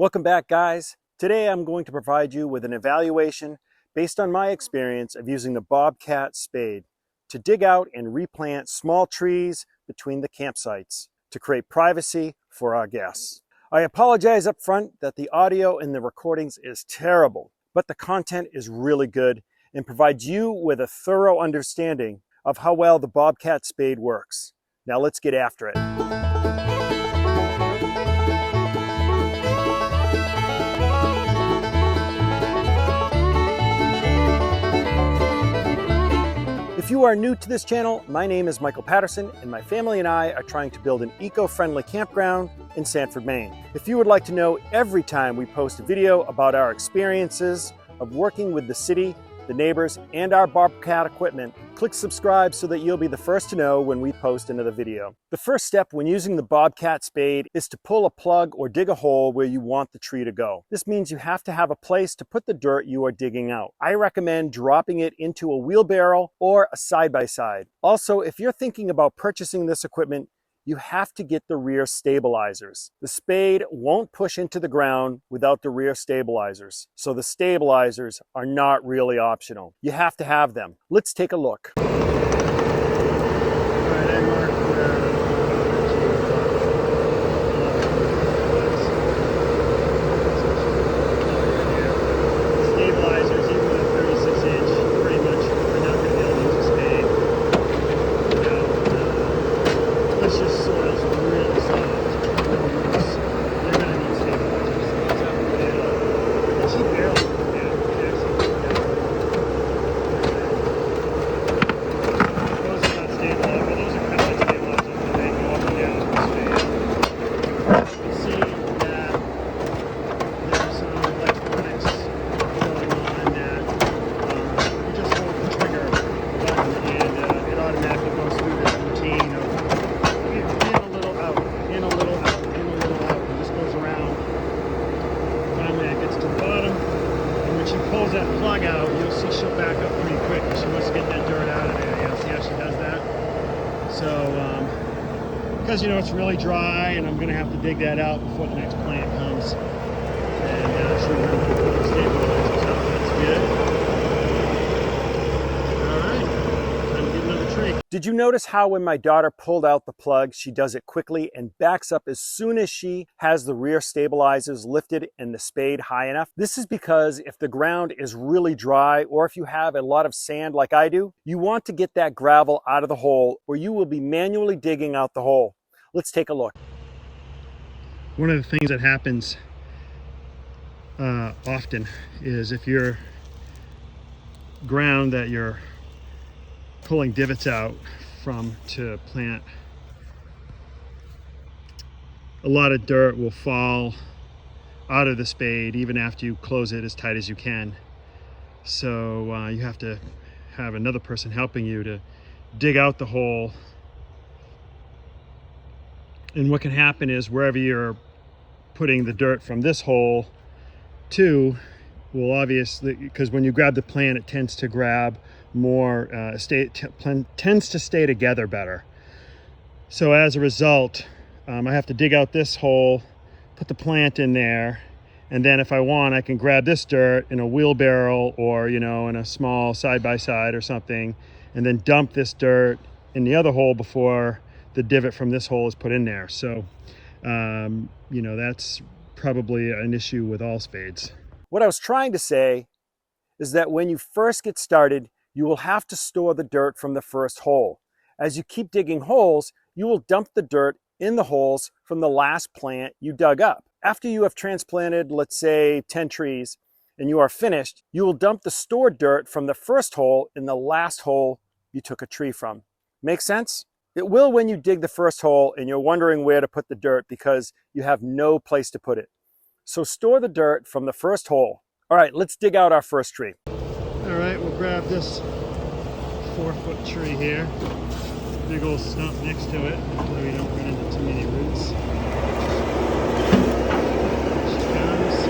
Welcome back, guys. Today I'm going to provide you with an evaluation based on my experience of using the Bobcat spade to dig out and replant small trees between the campsites to create privacy for our guests. I apologize up front that the audio in the recordings is terrible, but the content is really good and provides you with a thorough understanding of how well the Bobcat spade works. Now let's get after it. If you are new to this channel, my name is Michael Patterson, and my family and I are trying to build an eco-friendly campground in Sanford, Maine. If you would like to know every time we post a video about our experiences of working with the city, the neighbors, and our Bobcat equipment, click subscribe so that you'll be the first to know when we post another video. The first step when using the Bobcat spade is to pull a plug or dig a hole where you want the tree to go. This means you have to have a place to put the dirt you are digging out. I recommend dropping it into a wheelbarrow or a side-by-side. Also, if you're thinking about purchasing this equipment, you have to get the rear stabilizers. The spade won't push into the ground without the rear stabilizers, so the stabilizers are not really optional. You have to have them. Let's take a look. All right, I marked stabilizers, even with a 36-inch, pretty much we're not going to be able to use a spade. Unless your soil's really soft, you're going to need stabilizers. She barely put that. Those are not stabilizers, but those are kind of stabilizers that they go up and down the spade. You can see that there's some electronics going on that you just hold the trigger button and it automatically goes through this routine of in a little out, in a little out, in a little out, and just goes around. Finally it gets to the bottom, and when she pulls that plug out, you'll see she'll back up pretty quick because she wants to get that dirt out of there. Yeah, see how she does that? So, because you know it's really dry, and I'm going to have to dig that out before the next plant comes. And she'll remember to put the stabilizers up. That's good. Did you notice how when my daughter pulled out the plug, she does it quickly and backs up as soon as she has the rear stabilizers lifted and the spade high enough? This is because if the ground is really dry, or if you have a lot of sand like I do, you want to get that gravel out of the hole, or you will be manually digging out the hole. Let's take a look. One of the things that happens often is if your ground that you're pulling divots out from to plant, a lot of dirt will fall out of the spade even after you close it as tight as you can. So you have to have another person helping you to dig out the hole. And what can happen is wherever you're putting the dirt from this hole to will obviously, because when you grab the plant, it tends to grab more, tends to stay together better. So as a result, I have to dig out this hole, put the plant in there, and then if I want, I can grab this dirt in a wheelbarrow or, you know, in a small side-by-side or something, and then dump this dirt in the other hole before the divot from this hole is put in there. So, you know, that's probably an issue with all spades. What I was trying to say is that when you first get started, you will have to store the dirt from the first hole. As you keep digging holes, you will dump the dirt in the holes from the last plant you dug up. After you have transplanted, let's say 10 trees, and you are finished, you will dump the stored dirt from the first hole in the last hole you took a tree from. Make sense? It will when you dig the first hole and you're wondering where to put the dirt because you have no place to put it. So store the dirt from the first hole. All right, let's dig out our first tree. All right, we'll grab this 4-foot tree here. Big old stump next to it so we don't run into too many roots. There she comes.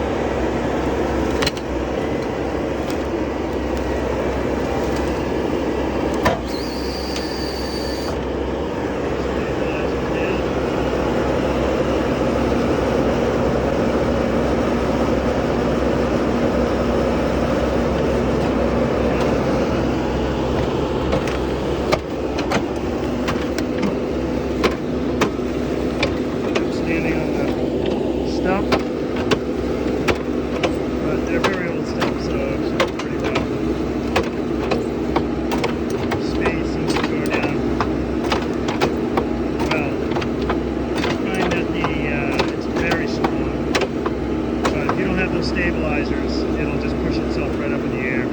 those stabilizers, it'll just push itself right up in the air.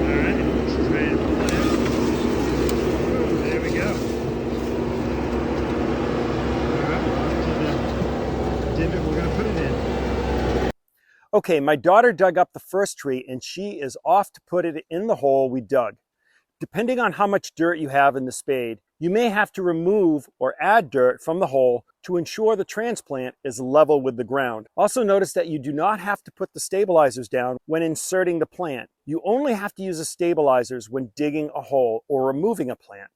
All right, she's ready to pull it in. Ooh, there we go. All right, to the divot we're gonna put it in. Okay, my daughter dug up the first tree and she is off to put it in the hole we dug. Depending on how much dirt you have in the spade, you may have to remove or add dirt from the hole to ensure the transplant is level with the ground. Also notice that you do not have to put the stabilizers down when inserting the plant. You only have to use the stabilizers when digging a hole or removing a plant.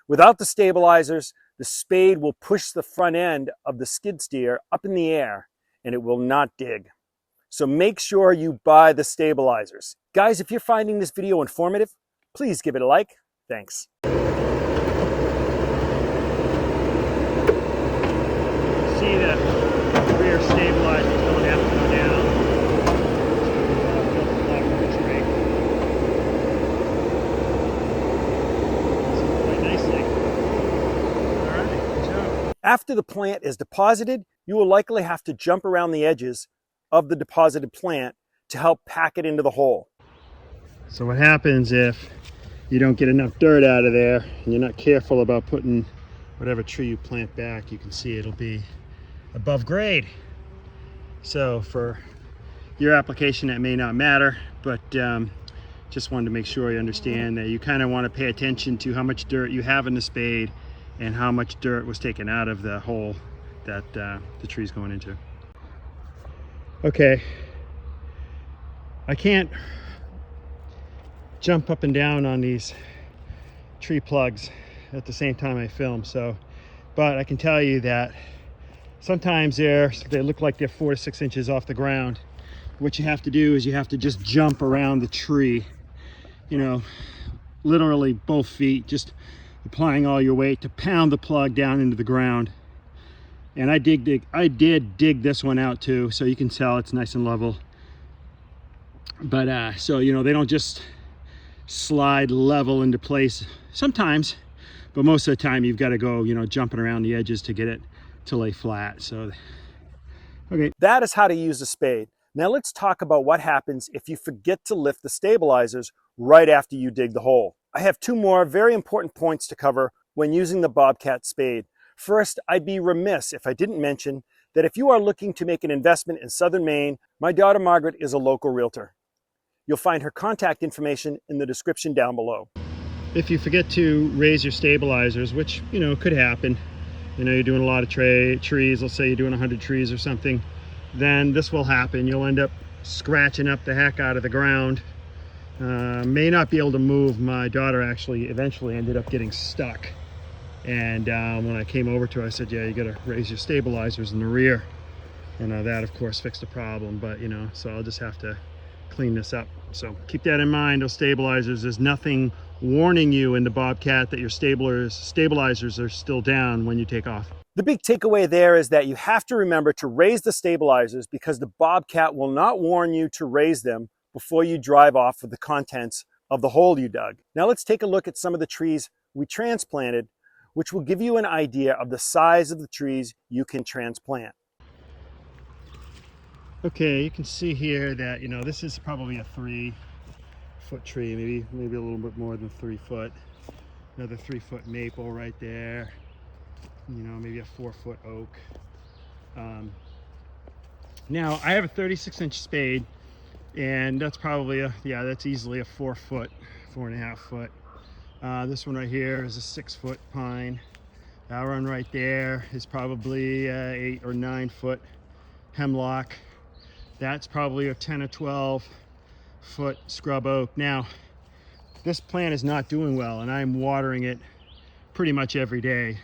Without the stabilizers, the spade will push the front end of the skid steer up in the air and it will not dig. So make sure you buy the stabilizers. Guys, if you're finding this video informative, please give it a like. Thanks. See the rear stabilizers don't have to go down to fill the plug of the tree. So quite nicely. All right, good job. After the plant is deposited, you will likely have to jump around the edges of the deposited plant to help pack it into the hole. So what happens if you don't get enough dirt out of there and you're not careful about putting whatever tree you plant back, you can see it'll be above grade. So for your application that may not matter, but just wanted to make sure you understand that you kind of want to pay attention to how much dirt you have in the spade and how much dirt was taken out of the hole that the tree's going into. Okay, I can't jump up and down on these tree plugs at the same time I film, but I can tell you that sometimes they look like they're 4 to 6 inches off the ground. What you have to do is you have to just jump around the tree, you know, literally both feet, just applying all your weight to pound the plug down into the ground. And I did dig this one out too, so you can tell it's nice and level. But so you know, they don't just slide level into place sometimes, but most of the time you've got to go, you know, jumping around the edges to get it to lay flat. So okay, that is how to use a spade. Now let's talk about what happens if you forget to lift the stabilizers right after you dig the hole. I have 2 more very important points to cover when using the Bobcat spade. First, I'd be remiss if I didn't mention that if you are looking to make an investment in Southern Maine, my daughter Margaret is a local realtor. You'll find her contact information in the description down below. If you forget to raise your stabilizers, which, you know, could happen, you know, you're doing a lot of trees, let's say you're doing 100 trees or something, then this will happen. You'll end up scratching up the heck out of the ground. May not be able to move. My daughter actually eventually ended up getting stuck. And when I came over to her, I said, yeah, you got to raise your stabilizers in the rear. And that, of course, fixed the problem. But, you know, so I'll just have to clean this up. So keep that in mind, those stabilizers. There's nothing warning you in the Bobcat that your stabilizers are still down when you take off. The big takeaway there is that you have to remember to raise the stabilizers because the Bobcat will not warn you to raise them before you drive off with the contents of the hole you dug. Now let's take a look at some of the trees we transplanted, which will give you an idea of the size of the trees you can transplant. Okay, you can see here that, you know, this is probably a 3-foot tree, maybe a little bit more than 3 foot. Another 3-foot maple right there. You know, maybe a 4-foot oak. Now I have a 36-inch spade, and that's probably that's easily a 4-foot, 4.5 foot. This one right here is a 6-foot pine. That one right there is probably 8 or 9 foot hemlock. That's probably a 10 or 12 foot scrub oak. Now, this plant is not doing well, and I'm watering it pretty much every day,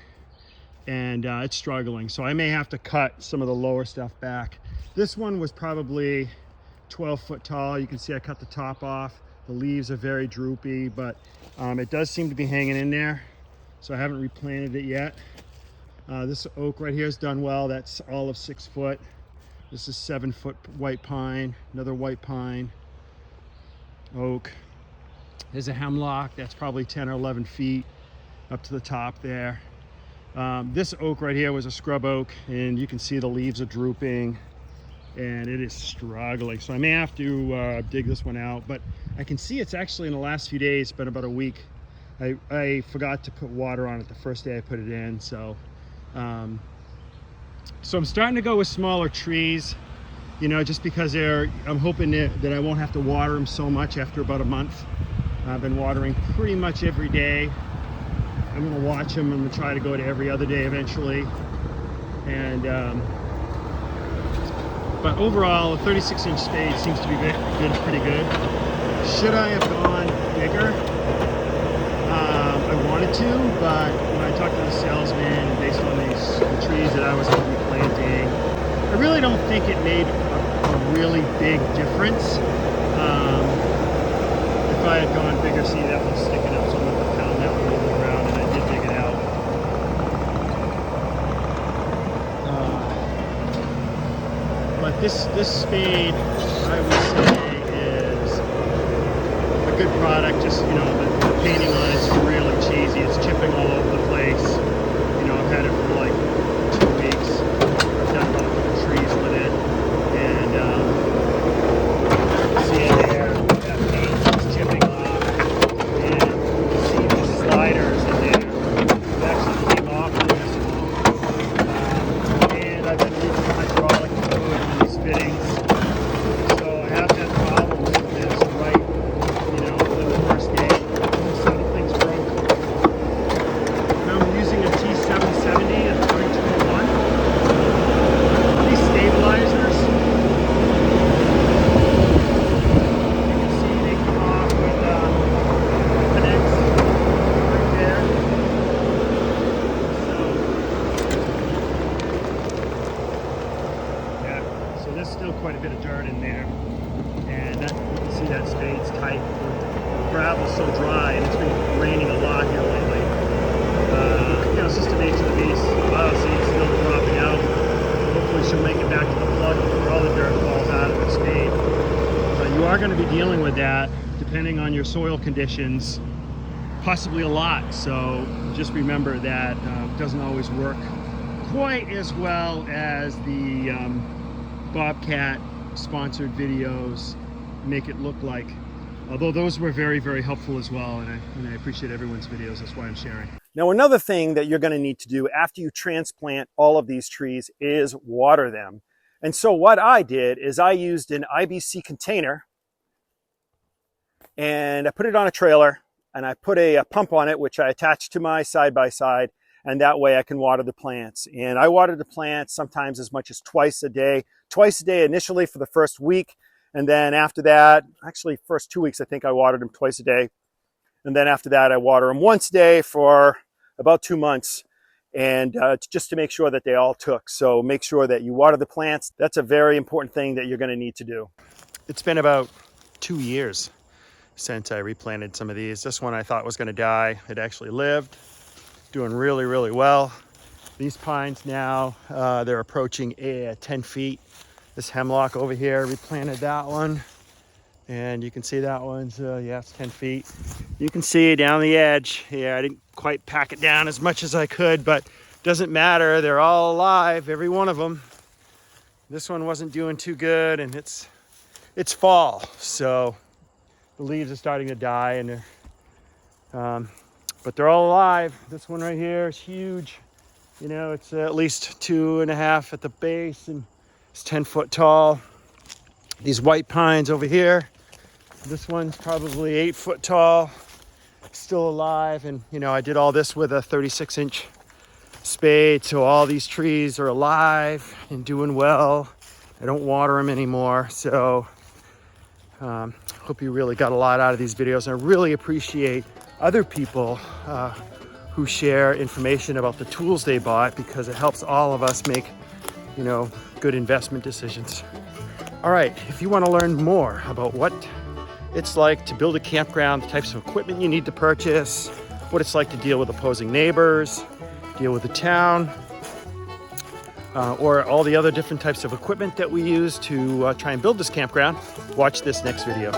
and it's struggling. So I may have to cut some of the lower stuff back. This one was probably 12 foot tall. You can see I cut the top off. The leaves are very droopy, but it does seem to be hanging in there. So I haven't replanted it yet. This oak right here is done well. That's all of 6 foot. This is 7-foot white pine, another white pine, oak. There's a hemlock that's probably 10 or 11 feet up to the top there. This oak right here was a scrub oak, and you can see the leaves are drooping. and it is struggling. So I may have to dig this one out, but I can see it's actually in the last few days been about a week. I forgot to put water on it the first day I put it in, so I'm starting to go with smaller trees, you know, just because I'm hoping that I won't have to water them so much after about a month. I've been watering pretty much every day. I'm going to watch them. I'm going to try to go to every other day eventually. And but overall, a 36-inch spade seems to be pretty good. Should I have gone bigger? I wanted to, but when I talked to the salesman, based on the trees that I was going to be planting, I really don't think it made a really big difference. If I had gone bigger, see that one's sticking up, so I'm going to pound that one over the ground, and I did dig it out. But this spade, I would say, is a good product. Just, you know, the painting on it's really cheesy. It's chipping all over the place. You know, I've had it for like 2 weeks. I've done about a couple trees with it, and see it there. That paint is chipping off, and you can see the sliders in there. It actually came off in this one. And I've been using hydraulic fluid on these fittings, so I have had problems with this right, you know, within the first day. Some things broke. Now I'm using a T770 and 321. These stabilizers, you can see they come off with connects right there. So yeah, so there's still quite a bit of dirt in there, and that, you can see that spade's tight. The gravel's so dry, and it's been raining a lot here lately. You know, it's just the nature of the beast. Wow, see, it's still dropping out. Hopefully she'll make it back to the plug before all the dirt falls out of the spade. But you are going to be dealing with that, depending on your soil conditions, possibly a lot. So just remember that it doesn't always work quite as well as the Bobcat sponsored videos make it look like. Although those were very, very helpful as well, and I appreciate everyone's videos. That's why I'm sharing. Now, another thing that you're going to need to do after you transplant all of these trees is water them. And so what I did is I used an IBC container, and I put it on a trailer, and I put a pump on it, which I attached to my side-by-side, and that way I can water the plants. And I water the plants sometimes as much as twice a day initially for the first week. And then after that, actually first 2 weeks, I think I watered them twice a day. And then after that, I water them once a day for about 2 months, and just to make sure that they all took. So make sure that you water the plants. That's a very important thing that you're going to need to do. It's been about 2 years since I replanted some of these. This one I thought was going to die. It actually lived, doing really, really well. These pines now, they're approaching 10 feet. This hemlock over here, replanted that one. And you can see that one's, yeah, it's 10 feet. You can see down the edge. Yeah, I didn't quite pack it down as much as I could, but doesn't matter. They're all alive, every one of them. This one wasn't doing too good, and it's fall, so the leaves are starting to die, and but they're all alive. This one right here is huge. You know, it's at least 2.5 at the base, and it's 10 foot tall. These white pines over here, this one's probably 8 foot tall, still alive. And you know, I did all this with a 36-inch spade, so all these trees are alive and doing well. I don't water them anymore, so hope you really got a lot out of these videos. And I really appreciate other people who share information about the tools they bought, because it helps all of us make, you know, good investment decisions. All right, if you want to learn more about what it's like to build a campground, the types of equipment you need to purchase, what it's like to deal with opposing neighbors, deal with the town, or all the other different types of equipment that we use to try and build this campground, watch this next video.